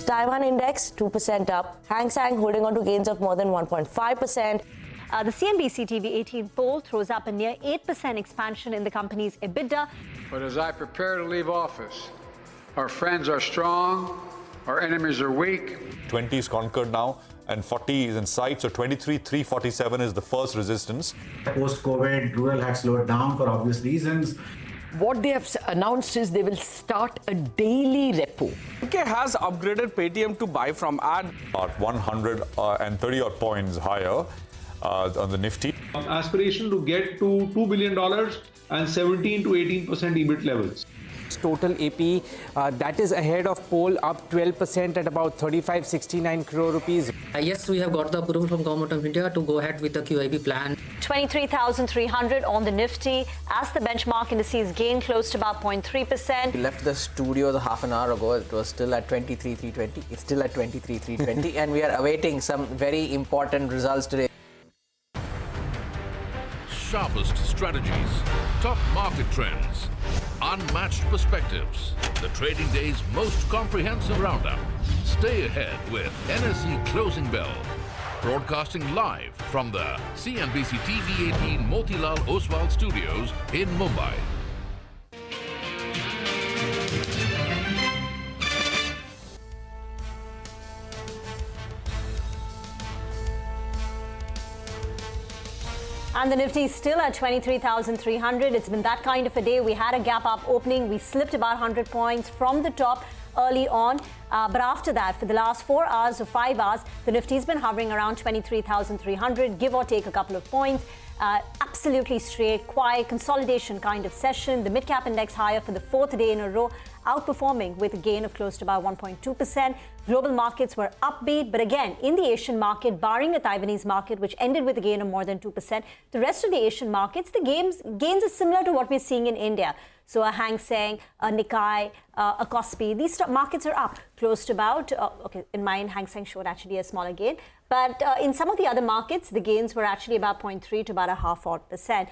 Taiwan index 2% up. Hang Seng holding on to gains of more than 1.5%. The CNBC-TV18 poll throws up a near 8% expansion in the company's EBITDA. But as I prepare to leave office, our friends are strong, our enemies are weak. 20 is conquered now, and 40 is in sight. So 23,347 is the first resistance. Post-COVID, rural had slowed down for obvious reasons. What they have announced is they will start a daily repo. UK has upgraded Paytm to buy from ad. About 130 odd points higher on the Nifty. Aspiration to get to $2 billion and 17 to 18% EBIT levels. Total AP, that is ahead of poll, up 12% at about 3569 crore rupees. Yes, we have got the approval from Government of India to go ahead with the QIP plan. 23,300 on the Nifty as the benchmark indices gain close to about 0.3%. We left the studio half an hour ago. It was still at 23,320. It's still at 23,320 and we are awaiting some very important results today. Sharpest strategies, top market trends, unmatched perspectives, the trading day's most comprehensive roundup. Stay ahead with NSE Closing Bell, broadcasting live from the CNBC-TV18 Motilal Oswal studios in Mumbai. And the Nifty is still at 23,300. It's been that kind of a day. We had a gap up opening. We slipped about 100 points from the top early on. But after that, for the last 4 hours or 5 hours, the Nifty's been hovering around 23,300, give or take a couple of points. Absolutely straight, quiet, consolidation kind of session. The mid-cap index higher for the 4th day in a row, outperforming with a gain of close to about 1.2%. Global markets were upbeat, but again, in the Asian market, barring the Taiwanese market, which ended with a gain of more than 2%, the rest of the Asian markets, the gains are similar to what we're seeing in India. So a Hang Seng, a Nikkei, a Kospi, these markets are up close to about, okay, in mine, Hang Seng showed actually a smaller gain. But in some of the other markets, the gains were actually about 0.3 to about a half-odd%.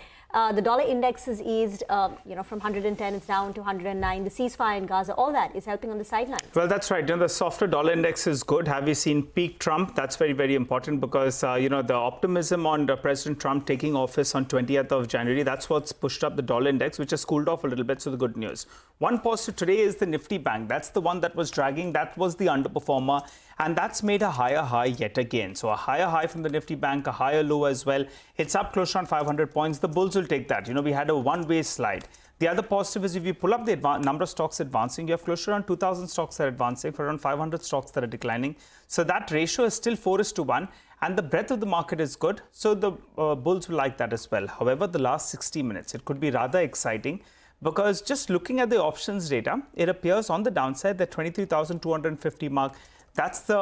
The dollar index has eased, from 110, it's down to 109. The ceasefire in Gaza, all that is helping on the sidelines. Well, that's right. The softer dollar index is good. Have we seen peak Trump? That's very, very important because, the optimism on President Trump taking office on 20th of January, that's what's pushed up the dollar index, which has cooled off a little bit. So the good news. One positive today is the Nifty Bank. That's the one that was dragging. That was the underperformer. And that's made a higher high yet again. So a higher high from the Nifty Bank, a higher low as well. It's up close to around 500 points. The bulls will take that. We had a one-way slide. The other positive is if you pull up the number of stocks advancing, you have close to around 2,000 stocks that are advancing for around 500 stocks that are declining. So that ratio is still 4:1. And the breadth of the market is good. So the bulls will like that as well. However, the last 60 minutes, it could be rather exciting. Because just looking at the options data, it appears on the downside that 23,250 mark, that's the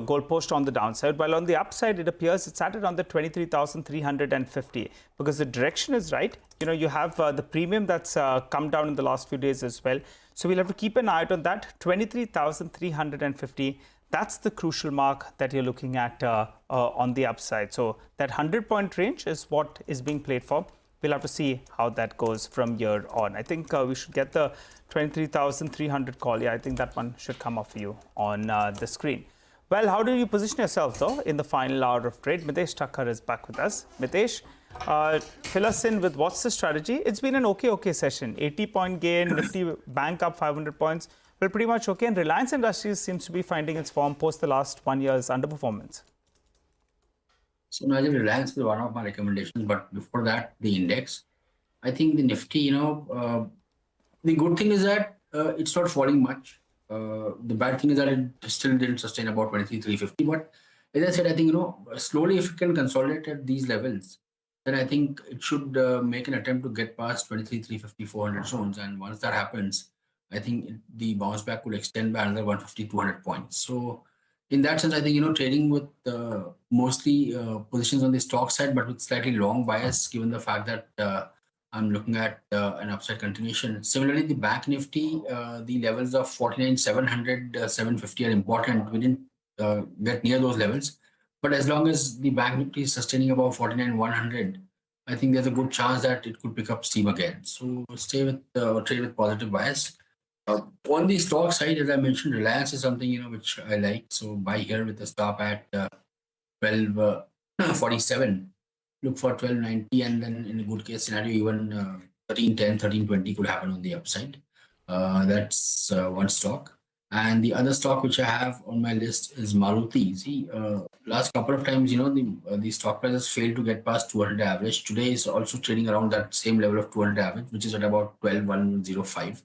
goalpost on the downside. While on the upside, it appears it's at around the 23,350 because the direction is right. You have the premium that's come down in the last few days as well. So we'll have to keep an eye out on that. 23,350. That's the crucial mark that you're looking at on the upside. So that 100-point range is what is being played for. We'll have to see how that goes from here on. I think we should get the 23,300 call. Yeah, I think that one should come up for you on the screen. Well, how do you position yourself, though, in the final hour of trade? Mitesh Thakkar is back with us. Mitesh, fill us in with what's the strategy? It's been an okay session. 80-point gain, Nifty Bank up 500 points. Well, pretty much okay. And Reliance Industries seems to be finding its form post the last 1 year's underperformance. So, Najib, Reliance is one of my recommendations, but before that, the index. I think the Nifty, the good thing is that it's not falling much. The bad thing is that it still didn't sustain about 23,350. But as I said, I think, slowly if it can consolidate at these levels, then I think it should make an attempt to get past 23,350, 400 zones. And once that happens, I think the bounce back will extend by another 150, 200 points. So, in that sense, I think, trading with mostly positions on the stock side, but with slightly long bias, given the fact that I'm looking at an upside continuation. Similarly, the Bank Nifty, the levels of 49,700, 750 are important. We didn't get near those levels. But as long as the Bank Nifty is sustaining above 49,100, I think there's a good chance that it could pick up steam again. So stay with trade with positive bias. On the stock side, as I mentioned, Reliance is something which I like. So buy here with a stop at 12.47. Look for 12.90, and then in a good case scenario, even 13.10, 13.20 could happen on the upside. That's one stock. And the other stock which I have on my list is Maruti. See, last couple of times, the stock prices failed to get past 200 average. Today is also trading around that same level of 200 average, which is at about 12.105.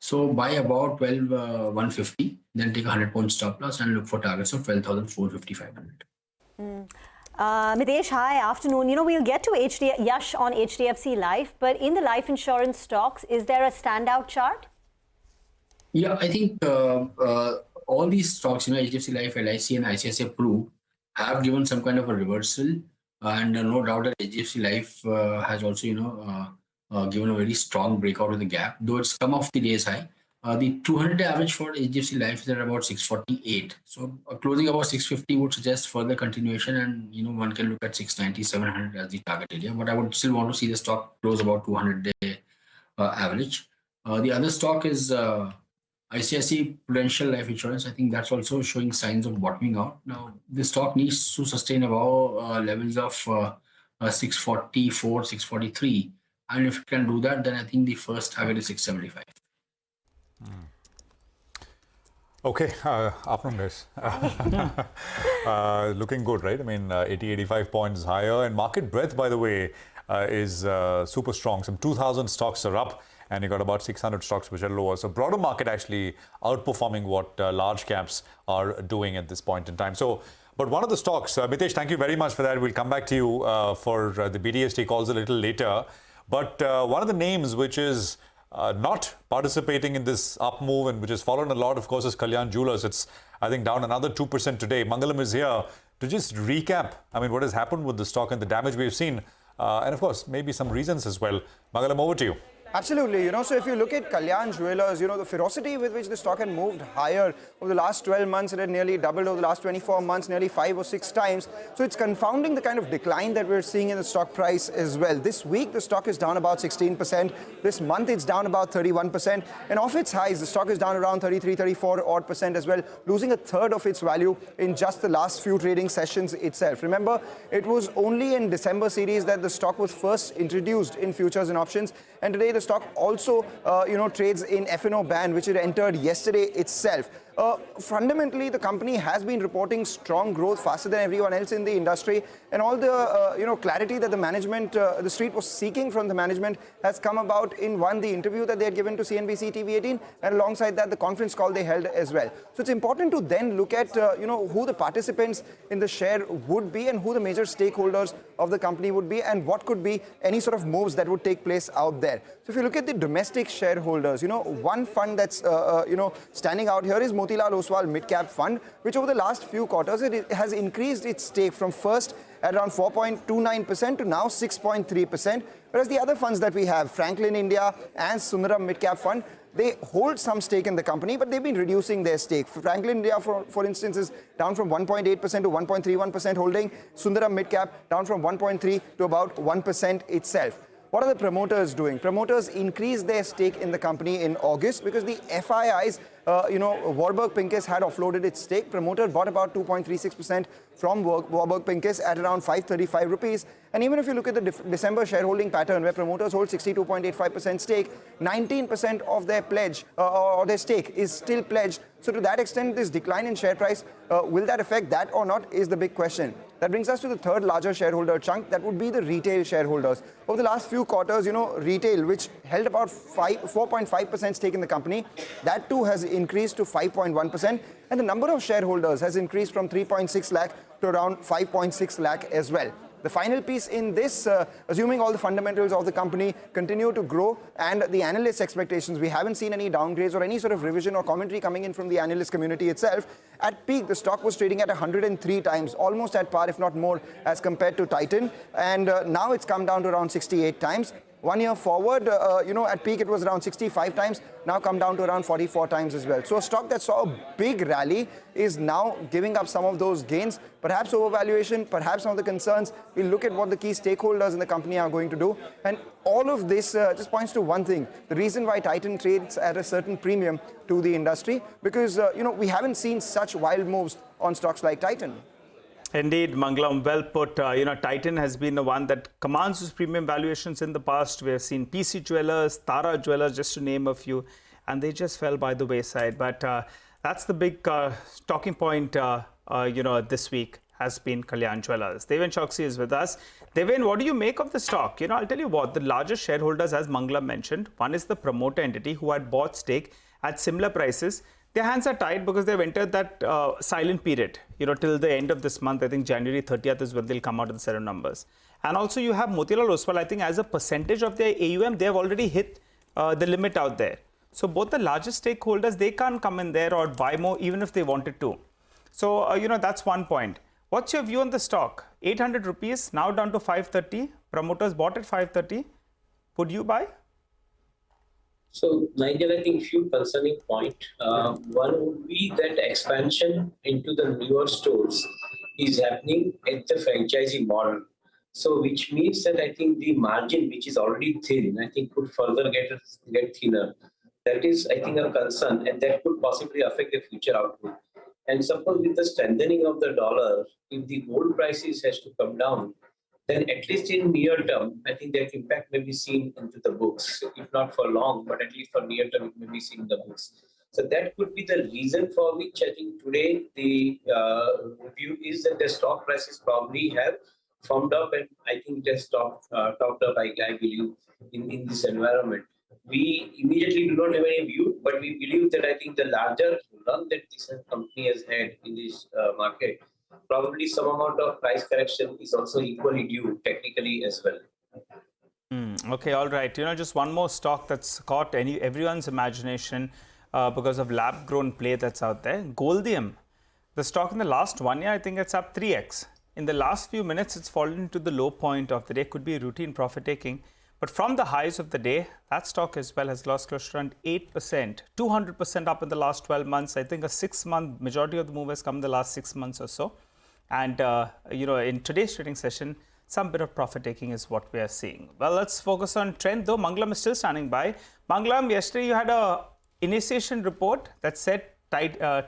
So buy about 12.150, then take a 100-point stop loss and look for targets of 12,450-500. Mitesh, hi, afternoon. We'll get to Yash on HDFC Life, but in the life insurance stocks, is there a standout chart? Yeah, I think all these stocks, HDFC Life, LIC, and ICICI Pru have given some kind of a reversal, and no doubt that HDFC Life has also, given a very strong breakout of the gap, though it's come off the day's high. The 200 average for HDFC Life is at about 648. So closing about 650 would suggest further continuation, and one can look at 690, 700 as the target area. But I would still want to see the stock close about 200-day average. The other stock is ICICI Prudential Life Insurance. I think that's also showing signs of bottoming out. Now, this stock needs to sustain above levels of 644, 643. And if it can do that, then I think the first target is 675. Okay, afternoon guys. Looking good, right? I mean, 80, 85 points higher. And market breadth, by the way, is super strong. Some 2,000 stocks are up, and you got about 600 stocks which are lower. So broader market actually outperforming what large caps are doing at this point in time. So, but one of the stocks, Mitesh, thank you very much for that. We'll come back to you for the BDST calls a little later. But one of the names which is not participating in this up move and which has fallen a lot, of course, is Kalyan Jewellers. It's, I think, down another 2% today. Mangalam is here to just recap, what has happened with the stock and the damage we've seen. And, of course, maybe some reasons as well. Mangalam, over to you. Absolutely, so if you look at Kalyan Jewellers, the ferocity with which the stock had moved higher over the last 12 months, it had nearly doubled over the last 24 months, nearly 5 or 6 times. So it's confounding the kind of decline that we're seeing in the stock price as well. This week, the stock is down about 16%. This month, it's down about 31%. And off its highs, the stock is down around 33, 34 odd percent as well, losing a third of its value in just the last few trading sessions itself. Remember, it was only in December series that the stock was first introduced in futures and options. And today, the stock also, trades in F&O band, which it entered yesterday itself. Fundamentally, the company has been reporting strong growth faster than everyone else in the industry, and all the clarity that the management, the street was seeking from the management has come about in the interview that they had given to CNBC-TV18, and alongside that, the conference call they held as well. So it's important to then look at who the participants in the share would be and who the major stakeholders of the company would be, and what could be any sort of moves that would take place out there. So if you look at the domestic shareholders, one fund that's standing out here is Motilal Oswal Mid Cap Fund, which over the last few quarters it has increased its stake from first at around 4.29% to now 6.3%. Whereas the other funds that we have, Franklin India and Sundaram Mid Cap Fund, they hold some stake in the company, but they've been reducing their stake. Franklin India, for instance, is down from 1.8% to 1.31% holding. Sundaram Mid Cap down from 1.3 to about 1% itself. What are the promoters doing? Promoters increased their stake in the company in August because the FIIs, Warburg Pincus had offloaded its stake. Promoter bought about 2.36% from Warburg Pincus at around 535 rupees. And even if you look at the December shareholding pattern, where promoters hold 62.85% stake, 19% of their pledge or their stake is still pledged. So to that extent, this decline in share price, will that affect that or not is the big question. That brings us to the third larger shareholder chunk, that would be the retail shareholders. Over the last few quarters, retail, which held about 4.5% stake in the company, that too has increased to 5.1%. And the number of shareholders has increased from 3.6 lakh to around 5.6 lakh as well. The final piece in this, assuming all the fundamentals of the company continue to grow and the analyst expectations, we haven't seen any downgrades or any sort of revision or commentary coming in from the analyst community itself. At peak, the stock was trading at 103 times, almost at par, if not more, as compared to Titan. And now it's come down to around 68 times. 1 year forward, at peak it was around 65 times, now come down to around 44 times as well. So a stock that saw a big rally is now giving up some of those gains, perhaps overvaluation, perhaps some of the concerns. We'll look at what the key stakeholders in the company are going to do. And all of this just points to one thing, the reason why Titan trades at a certain premium to the industry, because, we haven't seen such wild moves on stocks like Titan. Indeed, Mangalam, well put. Titan has been the one that commands those premium valuations in the past. We have seen PC Jewellers, Tara Jewellers, just to name a few, and they just fell by the wayside. But that's the big talking point, this week has been Kalyan Jewellers. Deven Choksi is with us. Deven, what do you make of the stock? I'll tell you what, the largest shareholders, as Mangalam mentioned, one is the promoter entity who had bought stake at similar prices. Their hands are tied because they've entered that silent period, till the end of this month. I think January 30th is when they'll come out with the set of numbers. And also you have Motilal Oswal, I think as a percentage of their AUM, they have already hit the limit out there. So both the largest stakeholders, they can't come in there or buy more even if they wanted to. So, that's one point. What's your view on the stock? 800 rupees, now down to 530. Promoters bought at 530. Would you buy? So, Nigel, I think few concerning point. One would be that expansion into the newer stores is happening at the franchisee model. So, which means that I think the margin, which is already thin, I think could further get thinner. That is, I think, a concern, and that could possibly affect the future outlook. And suppose with the strengthening of the dollar, if the gold prices has to come down, then at least in near term, I think that impact may be seen into the books, if not for long, but at least for near term, it may be seen in the books. So that could be the reason for which I think today the view is that the stock prices probably have firmed up, and I think it has topped up, I believe, in this environment. We immediately do not have any view, but we believe that I think the larger run that this company has had in this market, probably some amount of price correction is also equally due technically as well. Okay, all right. Just one more stock that's caught everyone's imagination because of lab-grown play that's out there. Goldium. The stock in the last 1 year, I think it's up 3x. In the last few minutes, it's fallen to the low point of the day. Could be routine profit taking. But from the highs of the day, that stock as well has lost close to around 8%, 200% up in the last 12 months. I think a 6-month, majority of the move has come in the last 6 months or so. And, in today's trading session, some bit of profit taking is what we are seeing. Well, let's focus on trend though. Mangalam is still standing by. Mangalam, yesterday you had a initiation report that said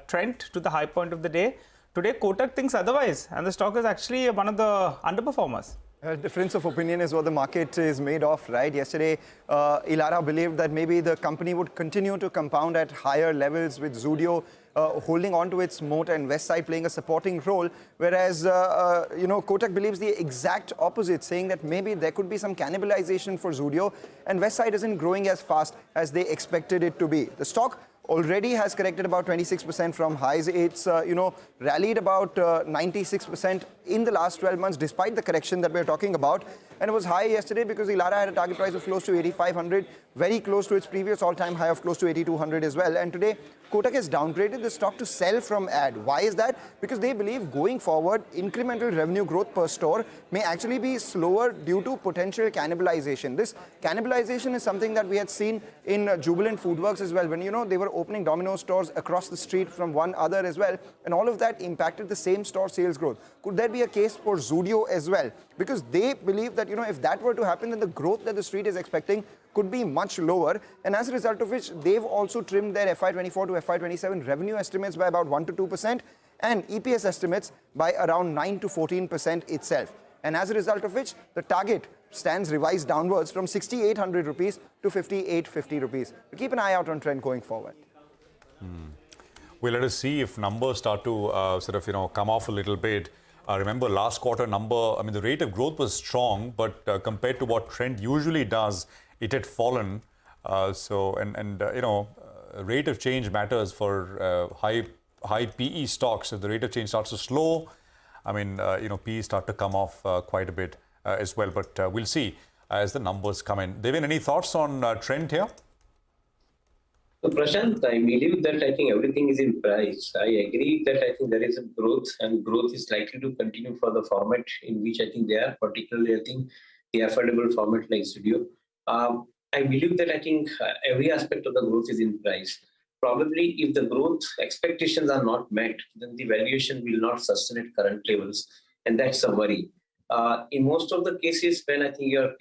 trend to the high point of the day. Today, Kotak thinks otherwise, and the stock is actually one of the underperformers. Difference of opinion is what the market is made of, right? Yesterday, Elara believed that maybe the company would continue to compound at higher levels, with Zudio holding on to its moat and Westside playing a supporting role, whereas, Kotak believes the exact opposite, saying that maybe there could be some cannibalization for Zudio and Westside isn't growing as fast as they expected it to be. The stock already has corrected about 26% from highs. It's, rallied about 96% in the last 12 months, despite the correction that we're talking about. And it was high yesterday because Elara had a target price of close to 8,500, very close to its previous all-time high of close to 8,200 as well. And today, Kotak has downgraded the stock to sell from add. Why is that? Because they believe going forward, incremental revenue growth per store may actually be slower due to potential cannibalization. This cannibalization is something that we had seen in Jubilant Foodworks as well, when, they were opening Domino's stores across the street from one other as well. And all of that impacted the same store sales growth. Could there be a case for Zudio as well? Because they believe that, if that were to happen, then the growth that the street is expecting could be much lower, and as a result of which, they've also trimmed their FY24 to FY27 revenue estimates by about 1 to 2% and EPS estimates by around 9 to 14% itself. And as a result of which, the target stands revised downwards from 6,800 rupees to 5,850 rupees. So keep an eye out on trend going forward. Well, let us see if numbers start to come off a little bit. Remember, last quarter number, the rate of growth was strong, but compared to what trend usually does, it had fallen. Rate of change matters for high PE stocks. If the rate of change starts to slow, PE start to come off quite a bit as well. But we'll see as the numbers come in. Devin, any thoughts on trend here? So Prashant, I believe that I think everything is in price. I agree that I think there is a growth, and growth is likely to continue for the format in which I think they are, particularly I think the affordable format like Studio. I believe that I think every aspect of the growth is in price. Probably if the growth expectations are not met, then the valuation will not sustain at current levels, and that's a worry. In most of the cases, when I think you are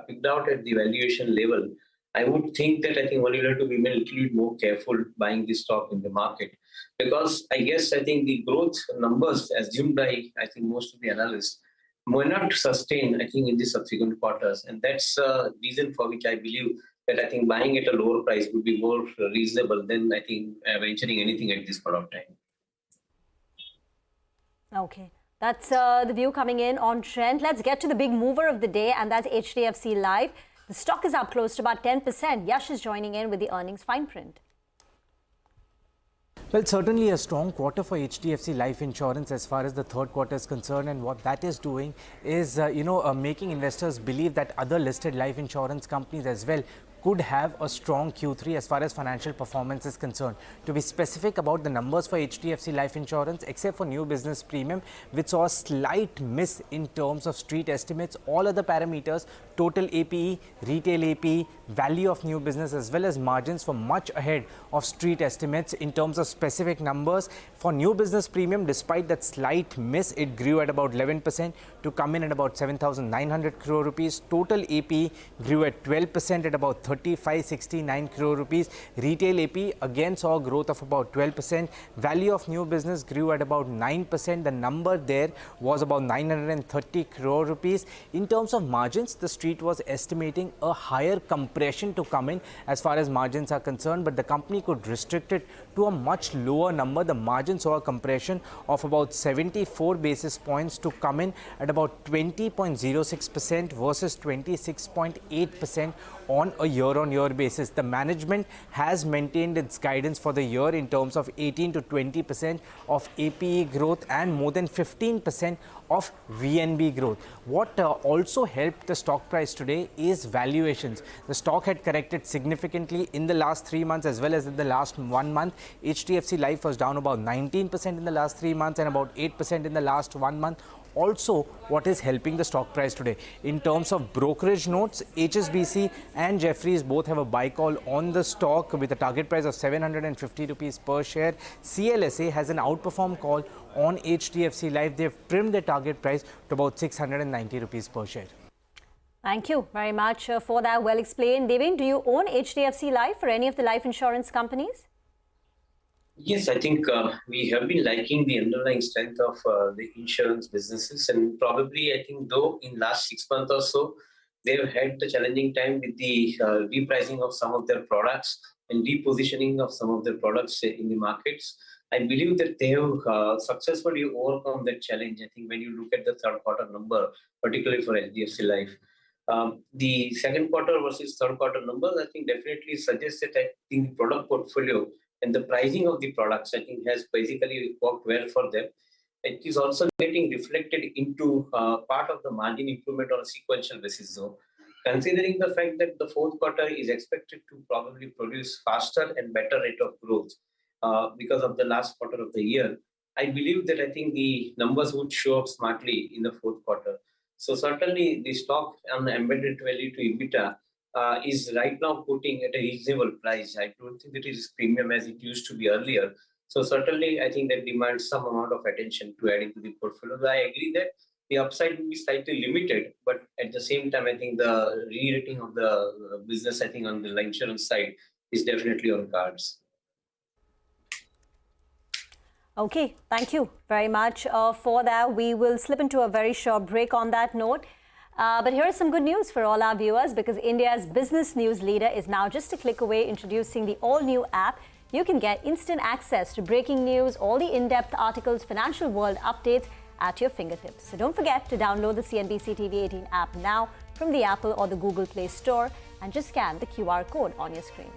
picked out at the valuation level, I would think that I think one will have to be a little bit more careful buying the stock in the market, because I guess I think the growth numbers assumed by I think most of the analysts may not sustain I think in the subsequent quarters, and that's a reason for which I believe that I think buying at a lower price would be more reasonable than I think venturing anything at this point of time. Okay. That's the view coming in on trend. Let's get to the big mover of the day, and that's HDFC Life. The stock is up close to about 10%. Yash is joining in with the earnings fine print. Well, certainly a strong quarter for HDFC Life Insurance as far as the third quarter is concerned, and what that is doing is, making investors believe that other listed life insurance companies as well could have a strong Q3 as far as financial performance is concerned. To be specific about the numbers for HDFC Life Insurance, except for new business premium, which saw a slight miss in terms of street estimates, all other parameters, total APE, retail APE, value of new business as well as margins were much ahead of street estimates in terms of specific numbers. For new business premium, despite that slight miss, it grew at about 11% to come in at about 7,900 crore rupees. Total APE grew at 12% at about 3569 crore rupees. Retail AP again saw a growth of about 12%. Value of new business grew at about 9%. The number there was about 930 crore rupees. In terms of margins, the street was estimating a higher compression to come in as far as margins are concerned, but the company could restrict it to a much lower number. The margin saw a compression of about 74 basis points to come in at about 20.06% versus 26.8% on a year-on-year basis. The management has maintained its guidance for the year in terms of 18 to 20% of APE growth and more than 15% of VNB growth. What also helped the stock price today is valuations. The stock had corrected significantly in the last 3 months as well as in the last 1 month. HDFC Life was down about 19% in the last 3 months and about 8% in the last 1 month. Also, what is helping the stock price today? In terms of brokerage notes, HSBC and Jefferies both have a buy call on the stock with a target price of 750 rupees per share. CLSA has an outperform call on HDFC Life. They've trimmed their target price to about 690 rupees per share. Thank you very much for that. Well explained. Devin, do you own HDFC Life or any of the life insurance companies? Yes, I think we have been liking the underlying strength of the insurance businesses, and probably I think though in last 6 months or so, they have had the challenging time with the repricing of some of their products and repositioning of some of their products in the markets. I believe that they have successfully overcome that challenge. I think when you look at the third quarter number, particularly for HDFC Life, the second quarter versus third quarter numbers, I think definitely suggests that I think the product portfolio and the pricing of the products, I think, has basically worked well for them. It is also getting reflected into part of the margin improvement on a sequential basis. So, considering the fact that the fourth quarter is expected to probably produce faster and better rate of growth because of the last quarter of the year, I believe that I think the numbers would show up smartly in the fourth quarter. So certainly the stock on the embedded value to EBITDA is right now putting at a reasonable price. I don't think that it is premium as it used to be earlier. So certainly, I think that demands some amount of attention to adding to the portfolio. I agree that the upside will be slightly limited, but at the same time, I think the re-rating of the business, I think on the insurance side, is definitely on cards. Okay, thank you very much for that. We will slip into a very short break on that note. But here is some good news for all our viewers, because India's business news leader is now just a click away, introducing the all-new app. You can get instant access to breaking news, all the in-depth articles, financial world updates at your fingertips. So don't forget to download the CNBC TV18 app now from the Apple or the Google Play Store and just scan the QR code on your screen.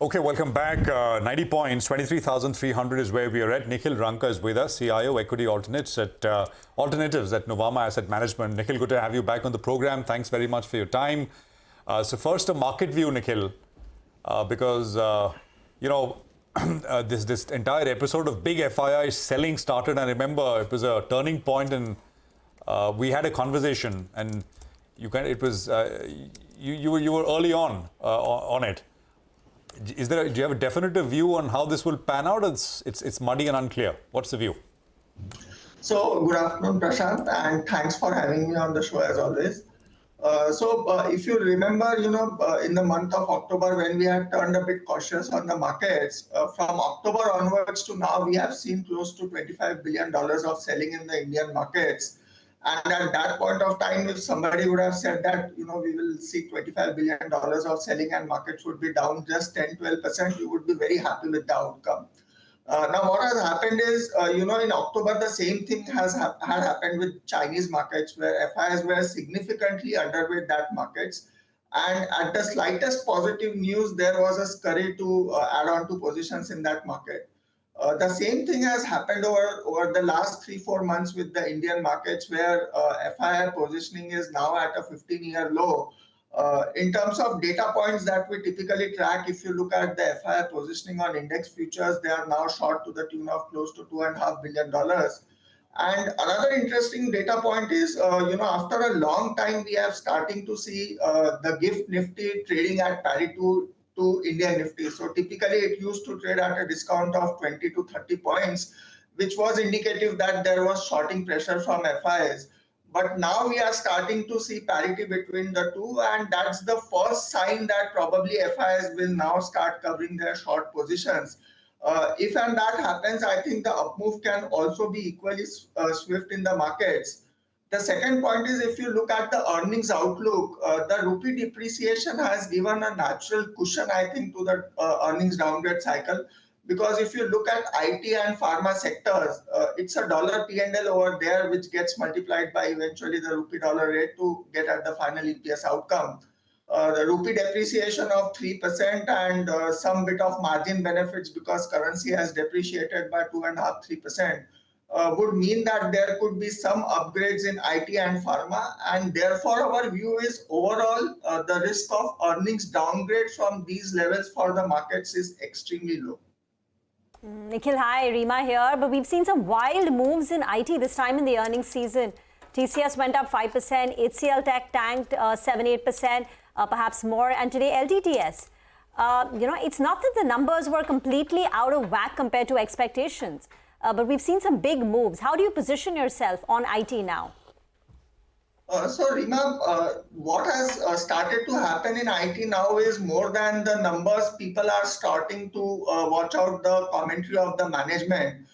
Okay, welcome back. 90 points, 23,300 is where we are at. Nikhil Ranka is with us, CIO Equity Alternatives at Nuvama Asset Management. Nikhil, good to have you back on the program. Thanks very much for your time. So first, a market view, Nikhil, because this entire episode of big FII selling started. I remember it was a turning point, and we had a conversation, and you were early on it. Do you have a definitive view on how this will pan out? It's muddy and unclear. What's the view? So good afternoon, Prashant, and thanks for having me on the show as always. If you remember, in the month of October when we had turned a bit cautious on the markets, from October onwards to now, we have seen close to $25 billion of selling in the Indian markets. And at that point of time, if somebody would have said that, we will see $25 billion of selling and markets would be down just 10-12%, we would be very happy with the outcome. Now, what has happened is, in October, the same thing had happened with Chinese markets, where FIs were significantly underweight that markets. And at the slightest positive news, there was a scurry to add on to positions in that market. The same thing has happened over the last 3-4 months with the Indian markets, where FII positioning is now at a 15-year low. In terms of data points that we typically track, if you look at the FII positioning on index futures, they are now short to the tune of close to $2.5 billion. And another interesting data point is, after a long time, we are starting to see the GIFT Nifty trading at parity to Indian Nifty. So typically it used to trade at a discount of 20 to 30 points, which was indicative that there was shorting pressure from FIs. But now we are starting to see parity between the two, and that's the first sign that probably FIs will now start covering their short positions. If and that happens, I think the up move can also be equally swift in the markets. The second point is, if you look at the earnings outlook, the rupee depreciation has given a natural cushion, I think, to the earnings downgrade cycle. Because if you look at IT and pharma sectors, it's a dollar P&L over there, which gets multiplied by eventually the rupee dollar rate to get at the final EPS outcome. The rupee depreciation of 3% and some bit of margin benefits because currency has depreciated by 2.5-3%. Would mean that there could be some upgrades in IT and pharma, and therefore our view is overall the risk of earnings downgrade from these levels for the markets is extremely low. Nikhil, hi, Rima here. But we've seen some wild moves in IT this time in the earnings season. TCS went up 5%, HCL Tech tanked 7-8%, perhaps more, and today LTTS. It's not that the numbers were completely out of whack compared to expectations. But we've seen some big moves. How do you position yourself on IT now? So, Rima, what has started to happen in IT now is more than the numbers, people are starting to watch out the commentary of the management.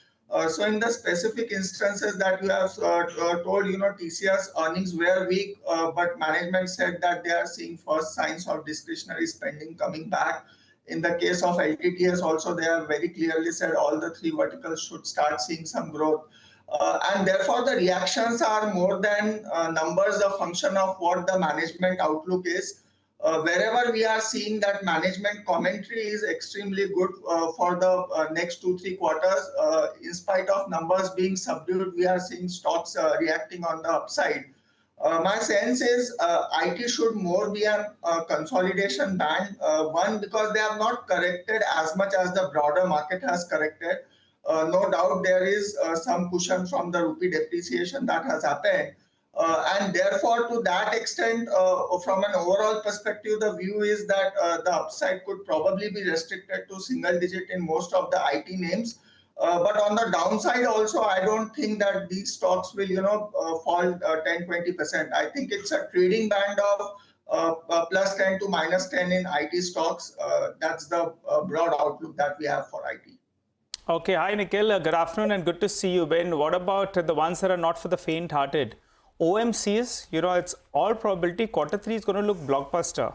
So in the specific instances that you have told, TCS earnings were weak, but management said that they are seeing first signs of discretionary spending coming back. In the case of LTTS also, they have very clearly said all the three verticals should start seeing some growth. And therefore, the reactions are more than numbers, a function of what the management outlook is. Wherever we are seeing that management commentary is extremely good for the next 2-3 quarters, in spite of numbers being subdued, we are seeing stocks reacting on the upside. My sense is IT should more be a consolidation band. One, because they have not corrected as much as the broader market has corrected. No doubt there is some cushion from the rupee depreciation that has happened. And therefore, to that extent, from an overall perspective, the view is that the upside could probably be restricted to single digit in most of the IT names. But on the downside also, I don't think that these stocks will, fall 10-20%. I think it's a trading band of plus 10 to minus 10 in IT stocks. That's the broad outlook that we have for IT. Okay, hi Nikhil, good afternoon and good to see you, Ben. What about the ones that are not for the faint-hearted? OMCs, it's all probability Q3 is going to look blockbuster.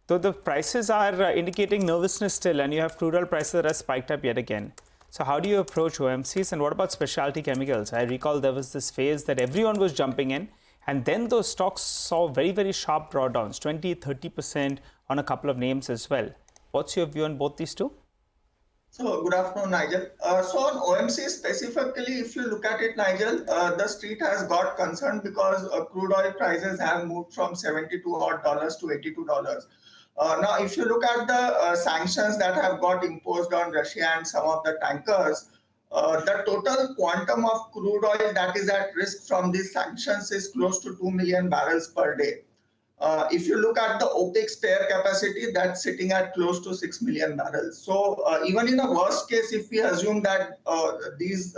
Though the prices are indicating nervousness still, and you have crude oil prices that have spiked up yet again. So how do you approach OMCs, and what about specialty chemicals? I recall there was this phase that everyone was jumping in, and then those stocks saw very, very sharp drawdowns, 20-30% on a couple of names as well. What's your view on both these two? So good afternoon, Nigel. So on OMC specifically, if you look at it, Nigel, the street has got concerned because crude oil prices have moved from $72 odd to $82. Now, if you look at the sanctions that have got imposed on Russia and some of the tankers, the total quantum of crude oil that is at risk from these sanctions is close to 2 million barrels per day. If you look at the OPEC spare capacity, that's sitting at close to 6 million barrels. So even in the worst case, if we assume that these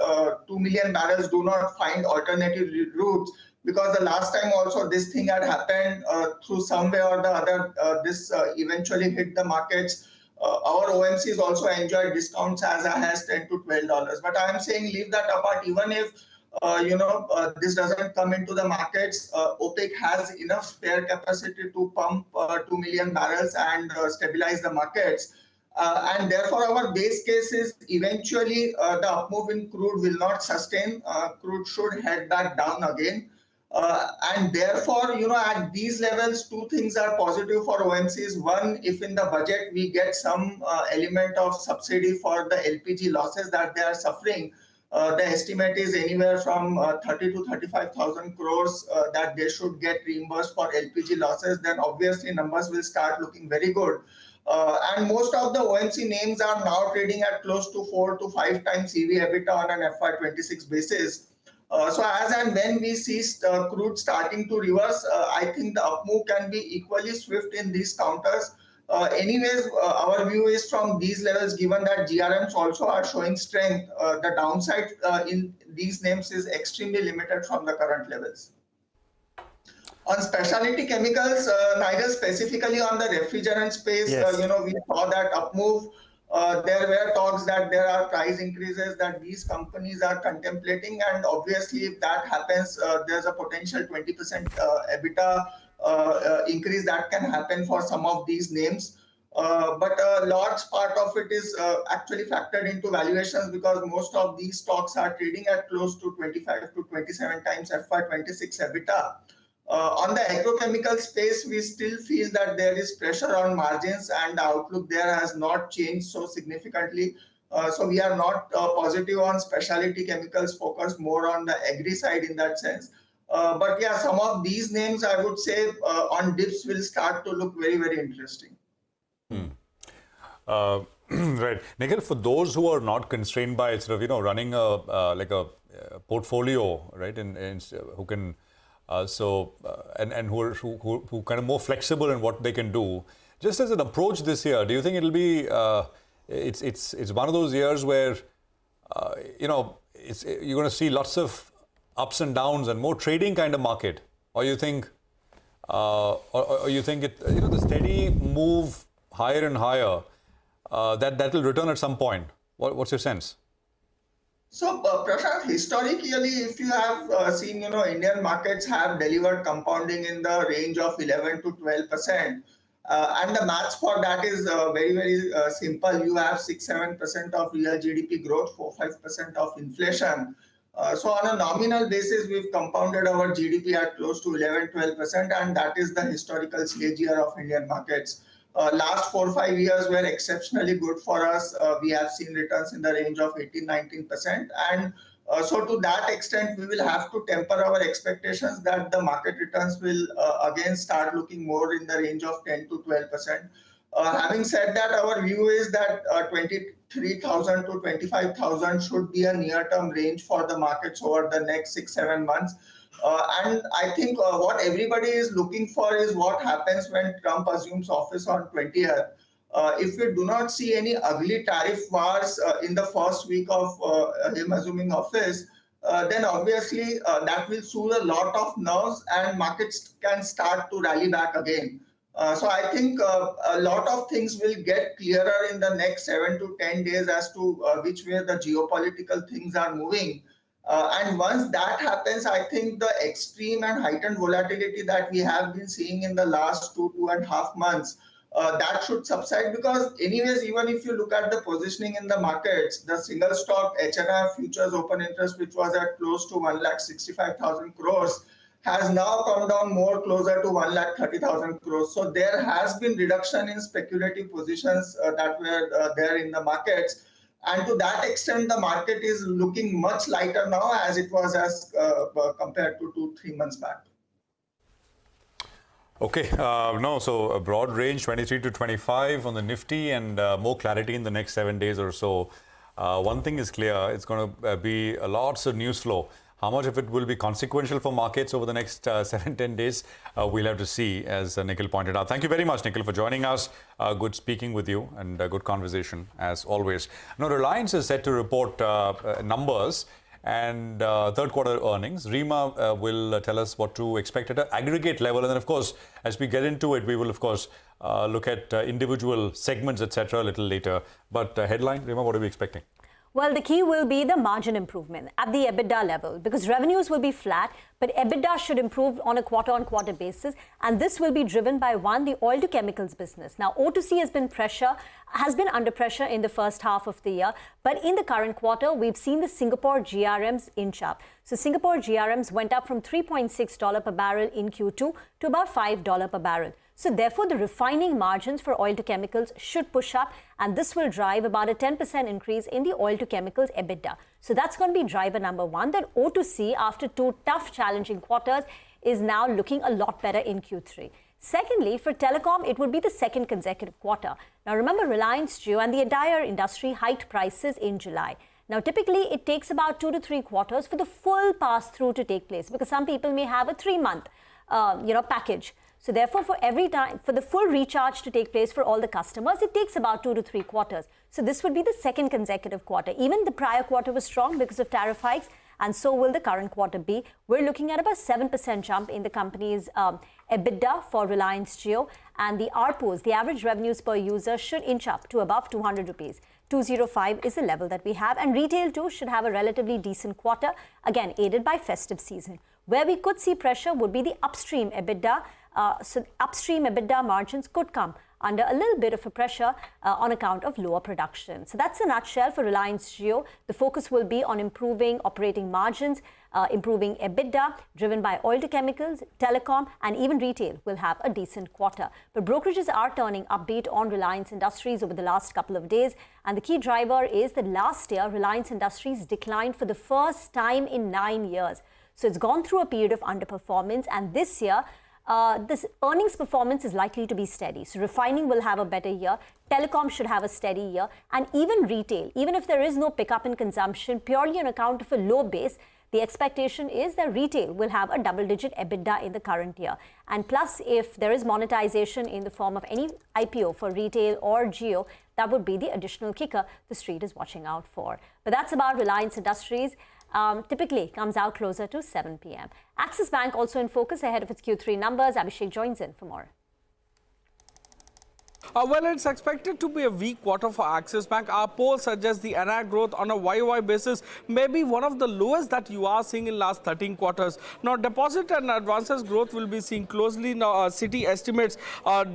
2 million barrels do not find alternative routes, because the last time also this thing had happened through some way or the other, this eventually hit the markets. Our OMCs also enjoy discounts as high as $10 to $12. But I am saying leave that apart. Even if this doesn't come into the markets, OPEC has enough spare capacity to pump 2 million barrels and stabilize the markets. And therefore, our base case is eventually the up move in crude will not sustain. Crude should head back down again. And therefore, at these levels, two things are positive for OMCs. One, if in the budget we get some element of subsidy for the LPG losses that they are suffering, the estimate is anywhere from 30 to 35,000 crores that they should get reimbursed for LPG losses. Then obviously numbers will start looking very good. And most of the OMC names are now trading at close to 4 to 5 times EV/EBITDA on an FY26 basis. So as and when we see crude starting to reverse, I think the up move can be equally swift in these counters. Anyways, our view is from these levels, given that GRMs also are showing strength, the downside in these names is extremely limited from the current levels. On specialty chemicals, Nigel, specifically on the refrigerant space, yes. We saw that up move. There were talks that there are price increases that these companies are contemplating, and obviously if that happens, there's a potential 20% EBITDA increase that can happen for some of these names. But a large part of it is actually factored into valuations because most of these stocks are trading at close to 25 to 27 times FY26 EBITDA. On the agrochemical space, we still feel that there is pressure on margins and the outlook there has not changed so significantly. So we are not positive on specialty chemicals, focused more on the agri side in that sense. But yeah, some of these names I would say on dips will start to look very, very interesting. Right. Nikhil, for those who are not constrained by sort of, running a portfolio, right, and who can and who are kind of more flexible in what they can do. Just as an approach this year, do you think it'll be it's one of those years where you're going to see lots of ups and downs and more trading kind of market, or you think or you think it the steady move higher and higher that will return at some point? What's your sense? So, Prashant, historically, if you have seen, Indian markets have delivered compounding in the range of 11 to 12%. And the maths for that is very, very simple. You have 6-7% of real GDP growth, 4-5% of inflation. So on a nominal basis, we've compounded our GDP at close to 11-12%, and that is the historical stage year of Indian markets. Last 4-5 years were exceptionally good for us. We have seen returns in the range of 18-19%. And so to that extent, we will have to temper our expectations that the market returns will again start looking more in the range of 10 to 12%. Having said that, our view is that 23,000 to 25,000 should be a near-term range for the markets over the next 6-7 months. And I think what everybody is looking for is what happens when Trump assumes office on 20th. If we do not see any ugly tariff wars in the first week of him assuming office, then obviously that will soothe a lot of nerves and markets can start to rally back again. So I think a lot of things will get clearer in the next 7 to 10 days as to which way the geopolitical things are moving. And once that happens, I think the extreme and heightened volatility that we have been seeing in the last 2.5 months, that should subside because anyways, even if you look at the positioning in the markets, the single stock HNI futures open interest, which was at close to 1,65,000 crores, has now come down more closer to 1,30,000 crores. So there has been reduction in speculative positions that were there in the markets. And to that extent, the market is looking much lighter now as it was as compared to 2-3 months back. Okay, so a broad range, 23 to 25 on the Nifty, and more clarity in the next 7 days or so. One thing is clear, it's going to be lots of news flow. How much of it will be consequential for markets over the next 7-10 days, we'll have to see, as Nikhil pointed out. Thank you very much, Nikhil, for joining us. Good speaking with you, and good conversation, as always. Now, Reliance is set to report numbers and third quarter earnings. Rima will tell us what to expect at an aggregate level. And then, of course, as we get into it, we will, of course, look at individual segments, etc. a little later. But headline, Rima, what are we expecting? Well, the key will be the margin improvement at the EBITDA level, because revenues will be flat, but EBITDA should improve on a quarter-on-quarter basis. And this will be driven by, one, the oil to chemicals business. Now, O2C has been under pressure in the first half of the year. But in the current quarter, we've seen the Singapore GRMs inch up. So Singapore GRMs went up from $3.6 per barrel in Q2 to about $5 per barrel. So therefore, the refining margins for oil to chemicals should push up, and this will drive about a 10% increase in the oil to chemicals EBITDA. So that's going to be driver number one, that O2C, after 2 tough, challenging quarters, is now looking a lot better in Q3. Secondly, for telecom, it would be the second consecutive quarter. Now, remember, Reliance Jio and the entire industry hiked prices in July. Now, typically, it takes about 2 to 3 quarters for the full pass-through to take place, because some people may have a 3-month, package. So therefore, for the full recharge to take place for all the customers, it takes about 2 to 3 quarters. So this would be the second consecutive quarter. Even the prior quarter was strong because of tariff hikes, and so will the current quarter be. We're looking at about 7% jump in the company's EBITDA for Reliance Jio, and the ARPUs, the average revenues per user, should inch up to above 200 rupees. 205 is the level that we have, and retail too should have a relatively decent quarter, again aided by festive season. Where we could see pressure would be the upstream EBITDA. So upstream EBITDA margins could come under a little bit of a pressure on account of lower production. So that's a nutshell for Reliance Jio. The focus will be on improving operating margins, improving EBITDA, driven by oil to chemicals, telecom, and even retail will have a decent quarter. But brokerages are turning upbeat on Reliance Industries over the last couple of days. And the key driver is that last year, Reliance Industries declined for the first time in 9 years. So it's gone through a period of underperformance, and this year, this earnings performance is likely to be steady. So refining will have a better year, telecom should have a steady year, and even retail, even if there is no pickup in consumption purely on account of a low base, the expectation is that retail will have a double-digit EBITDA in the current year. And plus, if there is monetization in the form of any IPO for retail or Jio, that would be the additional kicker the street is watching out for. But that's about Reliance Industries. Typically comes out closer to 7 p.m. Axis Bank also in focus ahead of its Q3 numbers. Abhishek joins in for more. Well, it's expected to be a weak quarter for Axis Bank. Our poll suggests the NII growth on a YOY basis may be one of the lowest that you are seeing in last 13 quarters. Now, deposit and advances growth will be seen closely. Now, Citi estimates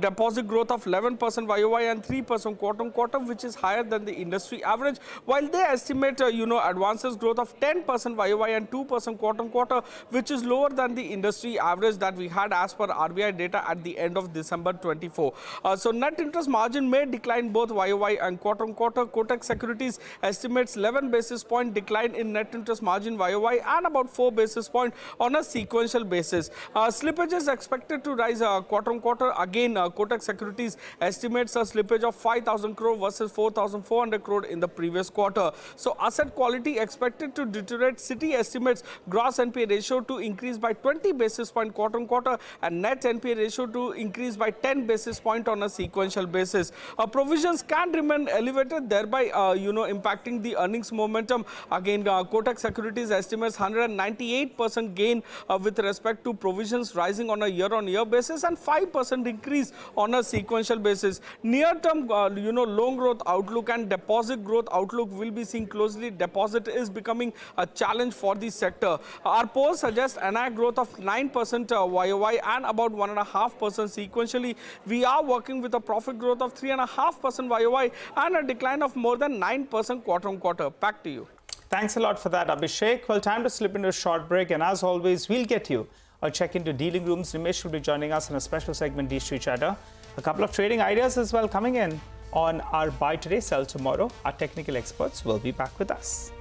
deposit growth of 11% YOY and 3% quarter-on-quarter, which is higher than the industry average, while they estimate, advances growth of 10% YOY and 2% quarter-on-quarter, which is lower than the industry average that we had as per RBI data at the end of December 24. So, net interest margin may decline both YOY and quarter-on-quarter. Kotak Securities estimates 11 basis point decline in net interest margin YOY and about 4 basis point on a sequential basis. Slippage is expected to rise quarter-on-quarter. Again, Kotak Securities estimates a slippage of 5,000 crore versus 4,400 crore in the previous quarter. So asset quality expected to deteriorate. Citi estimates gross NPA ratio to increase by 20 basis point quarter-on-quarter and net NPA ratio to increase by 10 basis point on a sequential basis. Provisions can remain elevated, thereby impacting the earnings momentum. Again, Kotak Securities estimates 198% gain with respect to provisions rising on a year-on-year basis and 5% increase on a sequential basis. Near-term, loan growth outlook and deposit growth outlook will be seen closely. Deposit is becoming a challenge for the sector. Our poll suggests NII growth of 9% YOY and about 1.5% sequentially. We are working with a profit growth of 3.5% YOY and a decline of more than 9% quarter-on-quarter. Back to you. Thanks a lot for that, Abhishek. Well, time to slip into a short break, and as always, we'll get you I'll check into dealing rooms. Nimesh will be joining us in a special segment, D Street Chatter. A couple of trading ideas as well coming in on our buy today, sell tomorrow. Our technical experts will be back with us.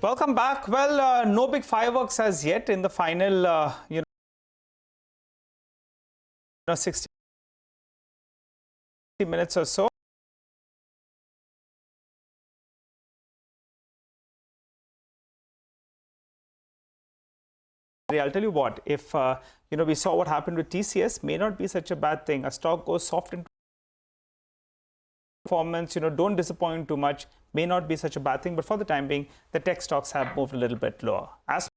Welcome back. Well, no big fireworks as yet in the final, 60 minutes or so. I'll tell you what, if, we saw what happened with TCS, may not be such a bad thing. A stock goes soft in performance, don't disappoint too much, may not be such a bad thing. But for the time being, the tech stocks have moved a little bit lower. As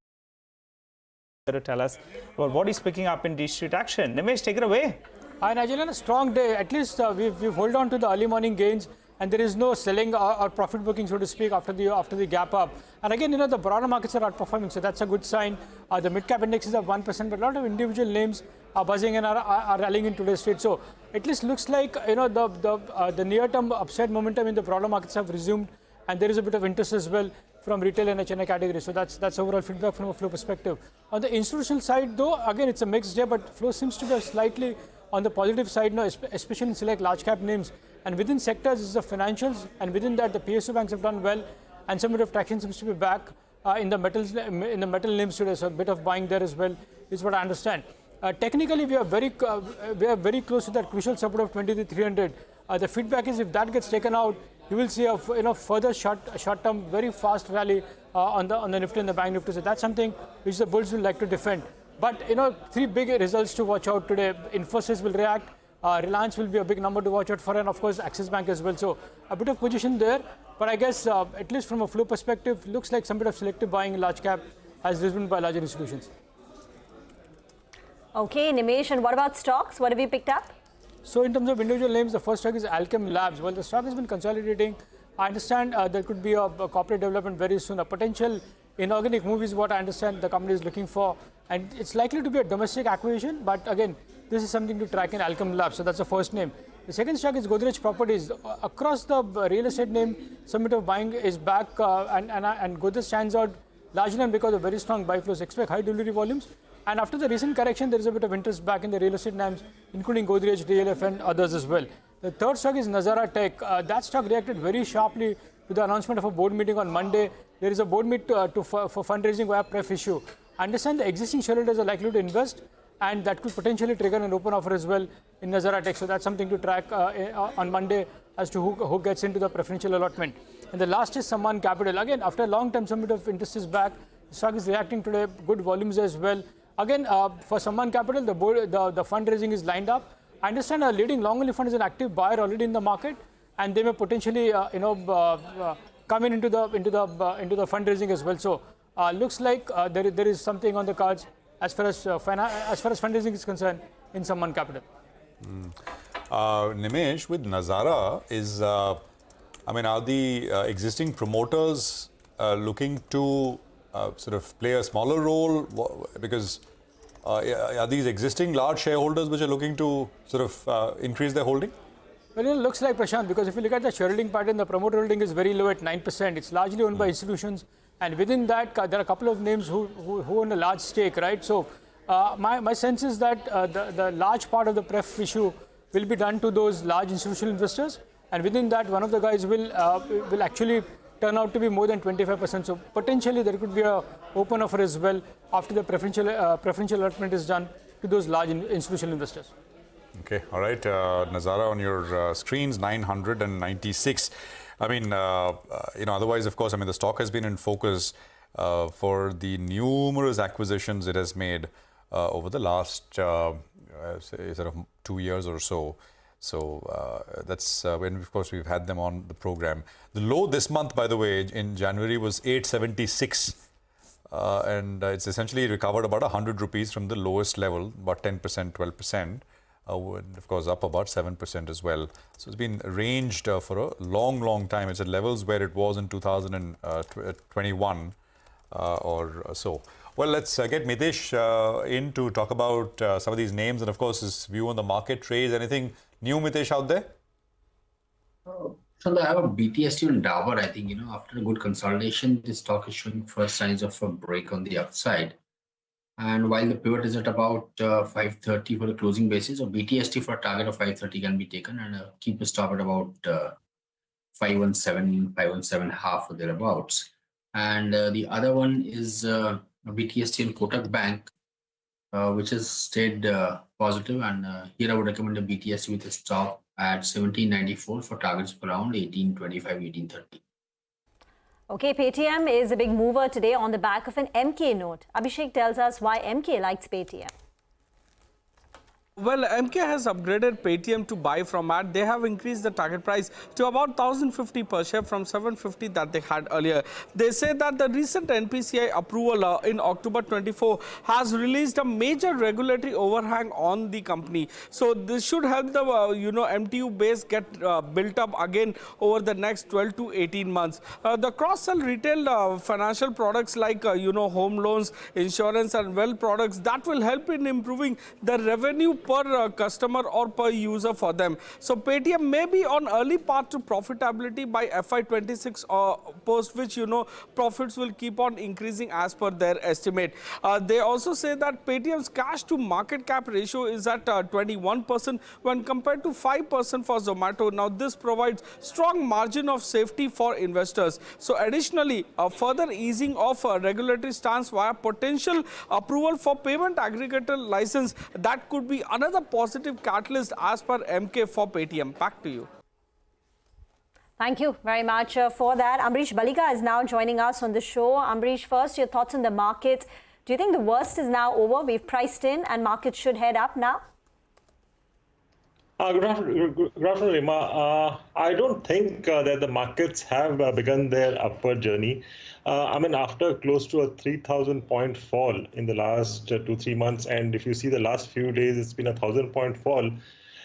to tell us about what is picking up in D Street action. Nimesh, take it away. Hi, Nigel, on a strong day. At least we've held on to the early morning gains, and there is no selling or profit booking, so to speak, after the gap up. And again, the broader markets are outperforming, so that's a good sign. The mid-cap index is up 1%, but a lot of individual names are buzzing and are rallying in today's trade. So at least looks like the near-term upside momentum in the broader markets have resumed, and there is a bit of interest as well from retail and HNI category. So that's overall feedback from a flow perspective. On the institutional side, though, again, it's a mixed day, but flow seems to be slightly on the positive side now, especially in select large cap names. And within sectors is the financials, and within that the PSU banks have done well, and some bit of traction seems to be back in the metal names today. So a bit of buying there as well is what I understand. Technically, we are very close to that crucial support of 23,300. The feedback is if that gets taken out, you will see a further short-term, very fast rally on the Nifty and the Bank Nifty. So that's something which the bulls will like to defend. But three big results to watch out today. Infosys will react. Reliance will be a big number to watch out for, and of course Axis Bank as well. So a bit of position there. But I guess at least from a flow perspective, looks like some bit of selective buying in large cap as driven by larger institutions. Okay, Nimesh, and what about stocks? What have you picked up? So in terms of individual names, the first stock is Alchem Labs. Well, the stock has been consolidating. I understand there could be a corporate development very soon, a potential inorganic move is what I understand the company is looking for. And it's likely to be a domestic acquisition, but again, this is something to track in Alchem Labs. So that's the first name. The second stock is Godrej Properties. Across the real estate name, some bit of buying is back, and Godrej stands out largely because of very strong buy flows. Expect high delivery volumes. And after the recent correction, there is a bit of interest back in the real estate names, including Godrej, DLF, and others as well. The third stock is Nazara Tech. That stock reacted very sharply to the announcement of a board meeting on Monday. There is a board meet for fundraising via pref issue. I understand the existing shareholders are likely to invest, and that could potentially trigger an open offer as well in Nazara Tech. So that's something to track on Monday as to who gets into the preferential allotment. And the last is Sammaan Capital. Again, after a long time, some bit of interest is back. The stock is reacting today, good volumes as well. Again, for Sammaan Capital, the fundraising is lined up. I understand a leading long-only fund is an active buyer already in the market, and they may potentially, come into the fundraising as well. So looks like there is something on the cards as far as fundraising is concerned in Sammaan Capital. Nimesh, with Nazara, are the existing promoters looking to sort of play a smaller role? Because are these existing large shareholders which are looking to sort of increase their holding? Well, it looks like, Prashant, because if you look at the shareholding pattern, the promoter holding is very low at 9%. It's largely owned by institutions. And within that, there are a couple of names who own a large stake, right? So my sense is that the large part of the pref issue will be done to those large institutional investors. And within that, one of the guys will actually turn out to be more than 25%. So potentially there could be an open offer as well after the preferential allotment is done to those large institutional investors. Okay, all right. Nazara on your screens, 996. Otherwise, of course, the stock has been in focus for the numerous acquisitions it has made over the last sort of 2 years or so. So that's when, of course, we've had them on the program. The low this month, by the way, in January was 876. And it's essentially recovered about 100 rupees from the lowest level, about 10%, 12%. Of course, up about 7% as well. So it's been ranged for a long time. It's at levels where it was in 2021 or so. Well, let's get Mitesh in to talk about some of these names and, of course, his view on the market trades. Anything new, Mitesh, out there? So I have a BTST and Dabur. I think, after a good consolidation, the stock is showing first signs of a break on the upside. And while the pivot is at about 530 for the closing basis, or BTST for a target of 530 can be taken, and keep a stop at about 517 half or thereabouts. And the other one is BTST and Kotak Bank, which has stayed positive. And here I would recommend a BTST with a stop at 1794 for targets of around 1825, 1830. Okay, Paytm is a big mover today on the back of an MK note. Abhishek tells us why MK likes Paytm. Well, MK has upgraded Paytm to buy from at. They have increased the target price to about 1,050 per share from 750 that they had earlier. They say that the recent NPCI approval in October 24 has released a major regulatory overhang on the company. So this should help the MTU base get built up again over the next 12 to 18 months. The cross-sell retail financial products like home loans, insurance and wealth products, that will help in improving the revenue per customer or per user for them. So Paytm may be on early path to profitability by FY26, post which profits will keep on increasing as per their estimate. They also say that Paytm's cash to market cap ratio is at 21% when compared to 5% for Zomato. Now this provides strong margin of safety for investors. So additionally, a further easing of regulatory stance via potential approval for payment aggregator license, that could be another positive catalyst as per MK for Paytm. Back to you. Thank you very much for that. Amrish Balika is now joining us on the show. Amrish, first, your thoughts on the market. Do you think the worst is now over? We've priced in and markets should head up now? Good afternoon, Rima. I don't think that the markets have begun their upward journey. After close to a 3,000-point fall in the last 2-3 months, and if you see the last few days, it's been a 1,000-point fall.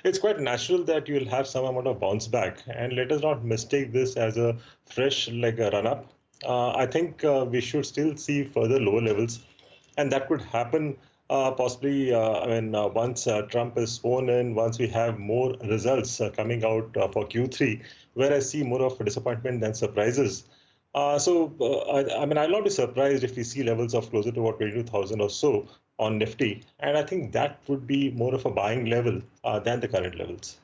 It's quite natural that you'll have some amount of bounce back. And let us not mistake this as a fresh run-up. I think we should still see further lower levels, and that could happen possibly once Trump is sworn in, once we have more results coming out for Q3, where I see more of a disappointment than surprises. I'll not be surprised if we see levels of closer to about 22,000 or so on Nifty, and I think that would be more of a buying level than the current levels.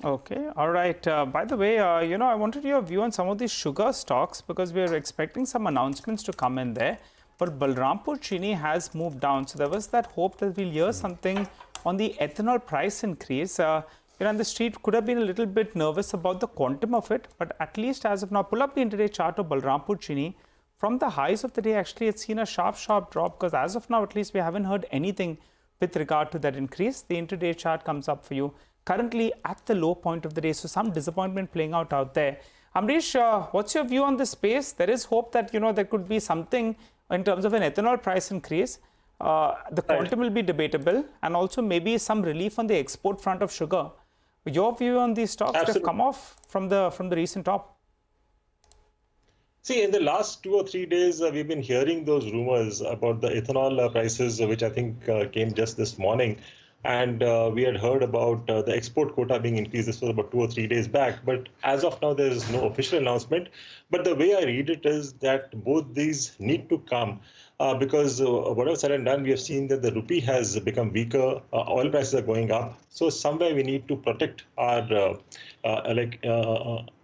Okay, all right. By the way, I wanted your view on some of these sugar stocks because we are expecting some announcements to come in there. But Balrampur Chini has moved down, so there was that hope that we'll hear something on the ethanol price increase. And the street could have been a little bit nervous about the quantum of it, but at least as of now, pull up the intraday chart of Balrampur Chini. From the highs of the day, actually, it's seen a sharp drop because as of now, at least we haven't heard anything with regard to that increase. The intraday chart comes up for you currently at the low point of the day, so some disappointment playing out there. Amrish, what's your view on this space? There is hope that there could be something in terms of an ethanol price increase. The quantum will be debatable, and also maybe some relief on the export front of sugar. Your view on these stocks that have come off from the recent top? See, in the last 2 or 3 days, we've been hearing those rumors about the ethanol prices, which I think came just this morning. And we had heard about the export quota being increased. This was about 2 or 3 days back. But as of now, there is no official announcement. But the way I read it is that both these need to come because whatever said and done, we have seen that the rupee has become weaker. Oil prices are going up. So somewhere we need to protect our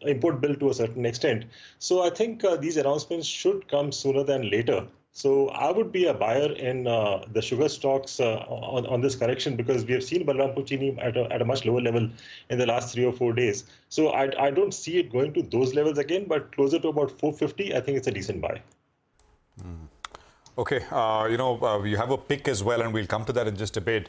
import bill to a certain extent. So I think these announcements should come sooner than later. So I would be a buyer in the sugar stocks on this correction because we have seen Balrampur Chini at a much lower level in the last 3 or 4 days. So I don't see it going to those levels again, but closer to about 450, I think it's a decent buy. Okay, you have a pick as well, and we'll come to that in just a bit.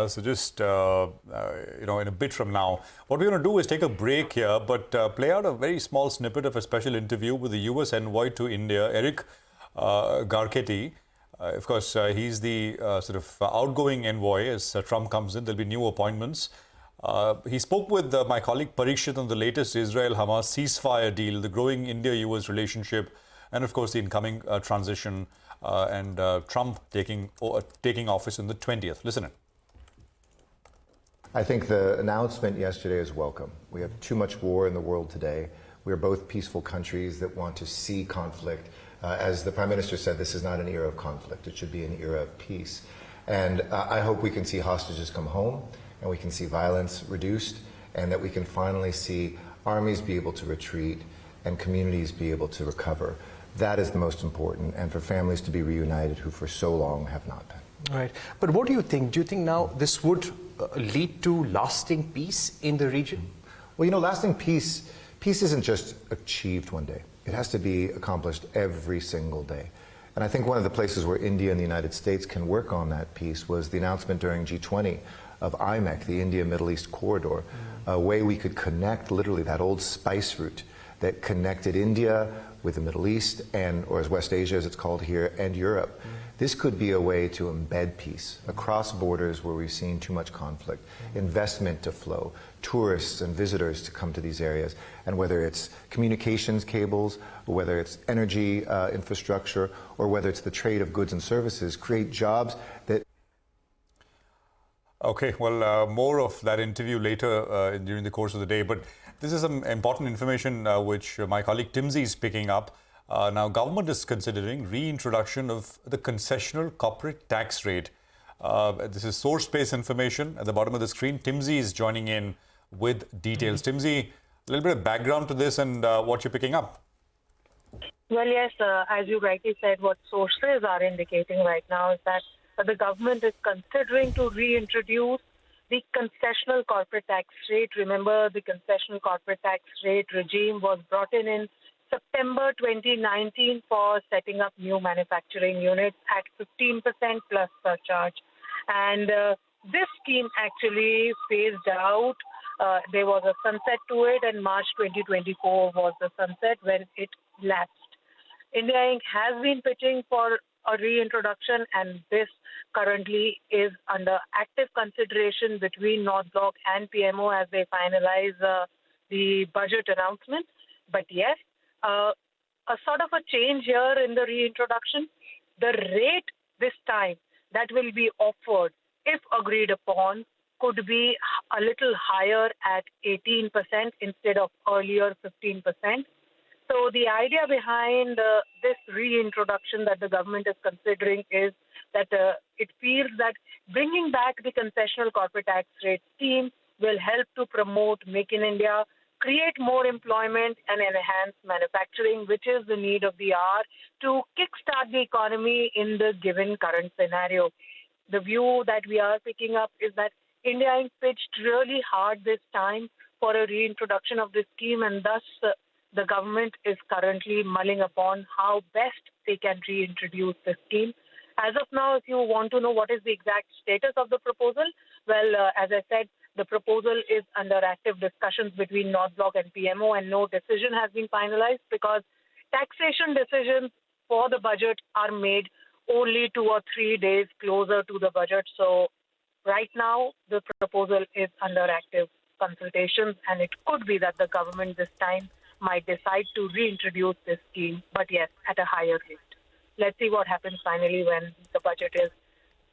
So just, in a bit from now, what we're going to do is take a break here, but play out a very small snippet of a special interview with the US envoy to India, Eric Garcetti. Of course, he's the outgoing envoy as Trump comes in. There'll be new appointments. He spoke with my colleague Parikshit on the latest Israel-Hamas ceasefire deal, the growing India-US relationship, and of course the incoming transition and Trump taking office on the 20th. Listen in. I think the announcement yesterday is welcome. We have too much war in the world today. We are both peaceful countries that want to see conflict. As the Prime Minister said, this is not an era of conflict. It should be an era of peace. And I hope we can see hostages come home, and we can see violence reduced, and that we can finally see armies be able to retreat and communities be able to recover. That is the most important, and for families to be reunited who for so long have not been. Right. But what do you think? Do you think now this would lead to lasting peace in the region? Well, lasting peace isn't just achieved one day. It has to be accomplished every single day. And I think one of the places where India and the United States can work on that peace was the announcement during G20 of IMEC, the India-Middle East corridor, a way we could connect literally that old spice route that connected India with the Middle East, or as West Asia as it's called here, and Europe. This could be a way to embed peace across borders where we've seen too much conflict, investment to flow, tourists and visitors to come to these areas, and whether it's communications cables, or whether it's energy infrastructure, or whether it's the trade of goods and services, create jobs that... Okay, well, more of that interview later during the course of the day, but this is some important information which my colleague Timsy is picking up. Now, government is considering reintroduction of the concessional corporate tax rate. This is source-based information at the bottom of the screen. Timsy is joining in with details. Timsy, a little bit of background to this and what you're picking up. Well, yes, as you rightly said, what sources are indicating right now is that the government is considering to reintroduce the concessional corporate tax rate. Remember, the concessional corporate tax rate regime was brought in September 2019 for setting up new manufacturing units at 15% plus surcharge. And this scheme actually phased out. There was a sunset to it, and March 2024 was the sunset when it lapsed. India Inc. has been pitching for a reintroduction, and this currently is under active consideration between North Block and PMO as they finalize the budget announcement. But yes, a sort of a change here in the reintroduction. The rate this time that will be offered, if agreed upon, could be a little higher at 18% instead of earlier 15%. So the idea behind this reintroduction that the government is considering is that it feels that bringing back the concessional corporate tax rate scheme will help to promote Make in India, create more employment and enhance manufacturing, which is the need of the hour to kickstart the economy in the given current scenario. The view that we are picking up is that India is pitched really hard this time for a reintroduction of this scheme, and thus the government is currently mulling upon how best they can reintroduce the scheme. As of now, if you want to know what is the exact status of the proposal, well, as I said, the proposal is under active discussions between North Block and PMO, and no decision has been finalized because taxation decisions for the budget are made only 2 or 3 days closer to the budget. So right now, the proposal is under active consultations, and it could be that the government this time might decide to reintroduce this scheme, but yes, at a higher rate. Let's see what happens finally when the budget is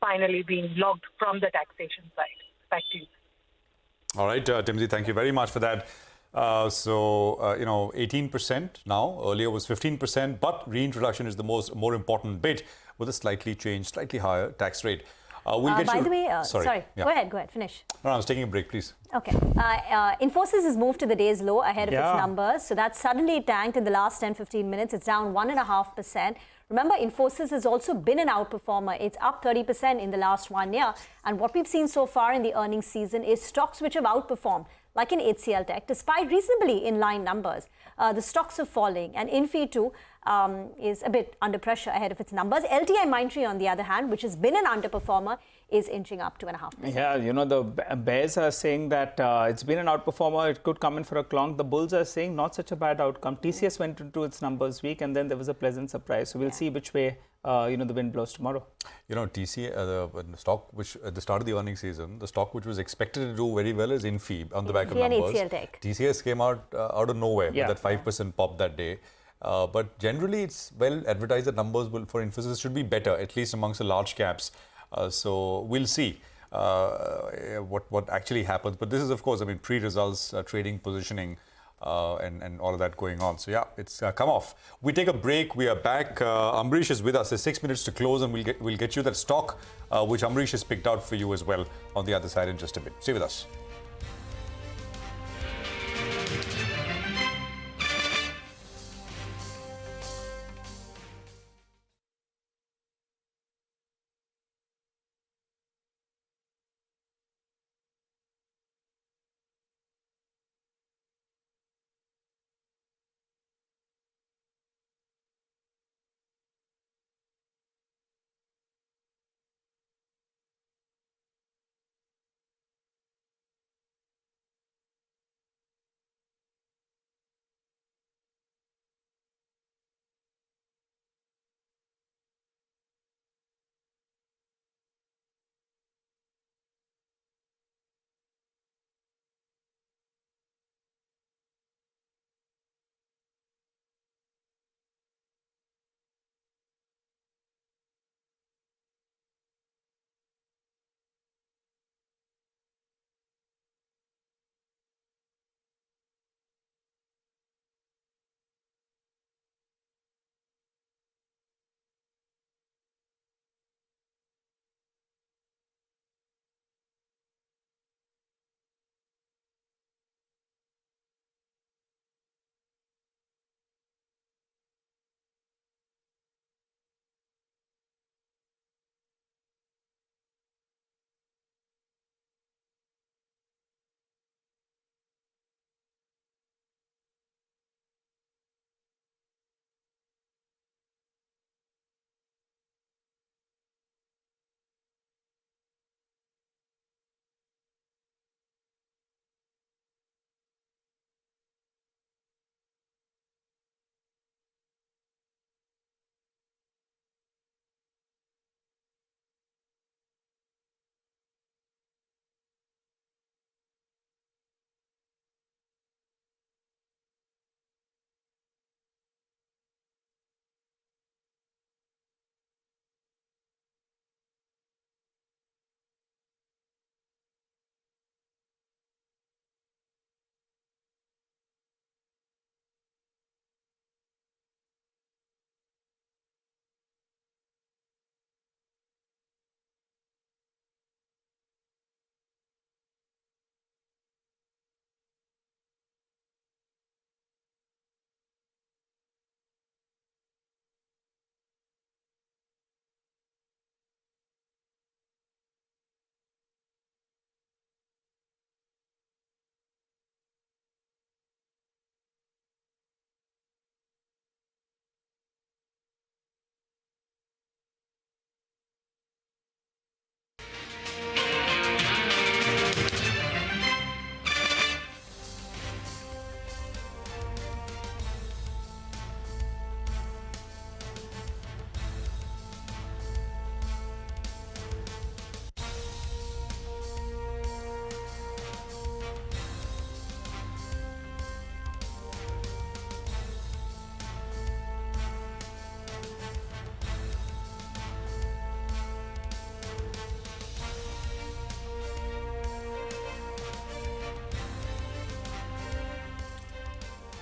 finally being logged from the taxation side. Back to you. All right, Timothy, thank you very much for that. 18% now. Earlier was 15%, but reintroduction is the more important bit with a slightly higher tax rate. We'll get by you... the way, sorry. Yeah. Go ahead, finish. No, I was taking a break, please. Okay. Infosys has moved to the day's low ahead of its numbers. So that suddenly tanked in the last 10-15 minutes. It's down 1.5%. Remember, Infosys has also been an outperformer. It's up 30% in the last 1 year. And what we've seen so far in the earnings season is stocks which have outperformed, like in HCL Tech, despite reasonably in-line numbers. The stocks are falling, and Infi too is a bit under pressure ahead of its numbers. LTI Mindtree, on the other hand, which has been an underperformer, is inching up 2.5%. Yeah, the bears are saying that it's been an outperformer. It could come in for a clonk. The bulls are saying not such a bad outcome. TCS went into its numbers weak, and then there was a pleasant surprise. So we'll see which way the wind blows tomorrow. TCS, the stock which at the start of the earnings season, the stock which was expected to do very well is Infi on the back of numbers. HCL Tech. TCS came out of nowhere with that 5% pop that day. But generally, it's well advertised that numbers for Infosys should be better, at least amongst the large caps. So we'll see what actually happens. But this is, of course, pre-results trading, positioning, and all of that going on. So yeah, it's come off. We take a break. We are back. Ambrish is with us. There's 6 minutes to close, and we'll get you that stock which Ambrish has picked out for you as well on the other side in just a bit. Stay with us.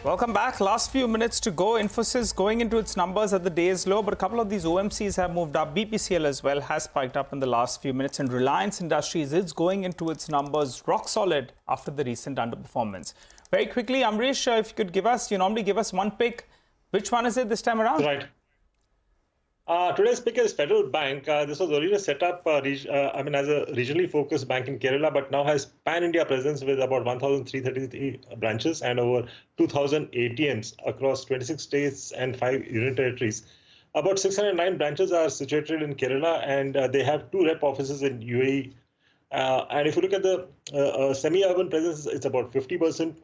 Welcome back. Last few minutes to go. Infosys going into its numbers at the day's low, but a couple of these OMCs have moved up. BPCL as well has spiked up in the last few minutes, and Reliance Industries is going into its numbers rock solid after the recent underperformance. Very quickly, Amrish, if you could give us, you normally give us one pick. Which one is it this time around? Right. Today's pick is Federal Bank. This was originally set up, as a regionally focused bank in Kerala, but now has pan-India presence with about 1,333 branches and over 2,000 ATMs across 26 states and 5 union territories. About 609 branches are situated in Kerala, and they have 2 rep offices in UAE. And if you look at the semi-urban presence, it's about 50%.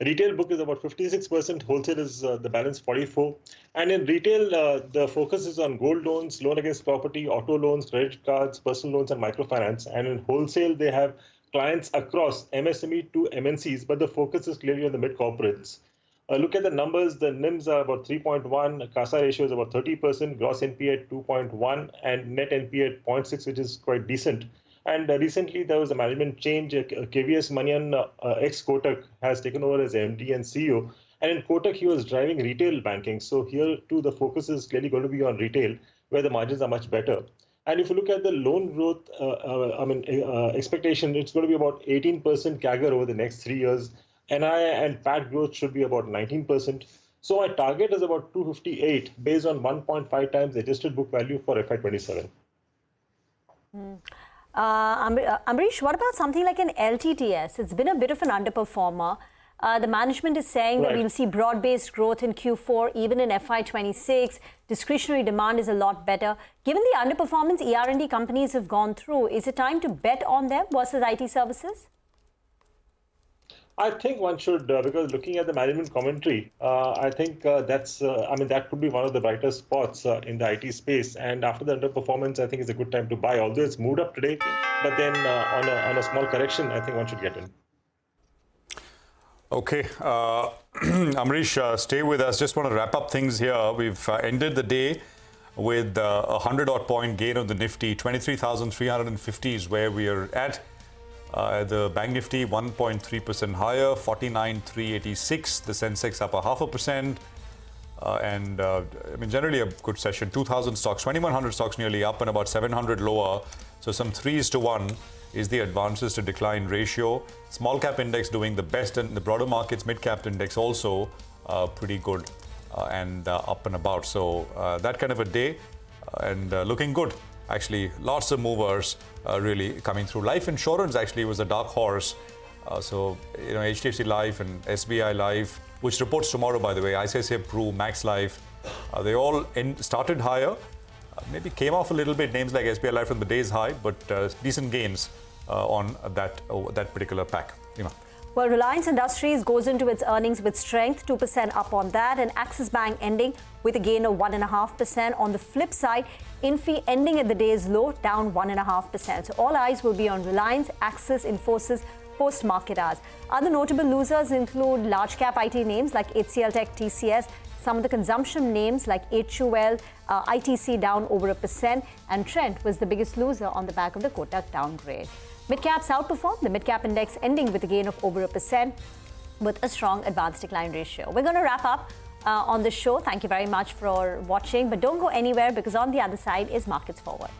Retail book is about 56%, wholesale is the balance 44%. And in retail, the focus is on gold loans, loan against property, auto loans, credit cards, personal loans, and microfinance. And in wholesale, they have clients across MSME to MNCs, but the focus is clearly on the mid-corporates. Look at the numbers. The NIMs are about 3.1, CASA ratio is about 30%, gross NPA at 2.1, and net NPA at 0.6, which is quite decent. And recently, there was a management change. KVS Manian, ex-Kotak, has taken over as MD and CEO. And in Kotak, he was driving retail banking. So here, too, the focus is clearly going to be on retail, where the margins are much better. And if you look at the loan growth expectation, it's going to be about 18% CAGR over the next 3 years. NI and PAT growth should be about 19%. So my target is about 258 based on 1.5 times adjusted book value for FY27. Amrish, what about something like an LTTS? It's been a bit of an underperformer. The management is saying that we'll see broad-based growth in Q4, even in FY26. Discretionary demand is a lot better. Given the underperformance ER&D companies have gone through, is it time to bet on them versus IT services? I think one should, because looking at the management commentary, I think that could be one of the brighter spots in the IT space. And after the underperformance, I think it's a good time to buy. Although it's moved up today, but then on a small correction, I think one should get in. Okay, Amrish, stay with us. Just want to wrap up things here. We've ended the day with a 100-odd point gain on the Nifty. 23,350 is where we are at. The Bank Nifty 1.3% higher, 49,386. The sensex up 0.5%. Generally a good session. 2,000 stocks, 2,100 stocks nearly up and about 700 lower. So some 3:1 is the advances to decline ratio. Small cap index doing the best, and the broader markets mid cap index also pretty good and up and about. So that kind of a day and looking good. Actually, lots of movers really coming through. Life insurance actually was a dark horse. HDFC Life and SBI Life, which reports tomorrow, by the way, ICICI Pru, Max Life, they all started higher. Maybe came off a little bit, names like SBI Life from the day's high, but decent gains on that particular pack. Well, Reliance Industries goes into its earnings with strength, 2% up on that, and Axis Bank ending with a gain of 1.5%. On the flip side, Infi ending at the day's low, down 1.5%. So all eyes will be on Reliance, Axis, Infosys, post-market hours. Other notable losers include large-cap IT names like HCL Tech, TCS, some of the consumption names like HUL, ITC down over 1%, and Trent was the biggest loser on the back of the Kotak downgrade. Mid-caps outperformed, the mid-cap index ending with a gain of over 1% with a strong advanced decline ratio. We're going to wrap up on the show. Thank you very much for watching, but don't go anywhere because on the other side is Markets Forward.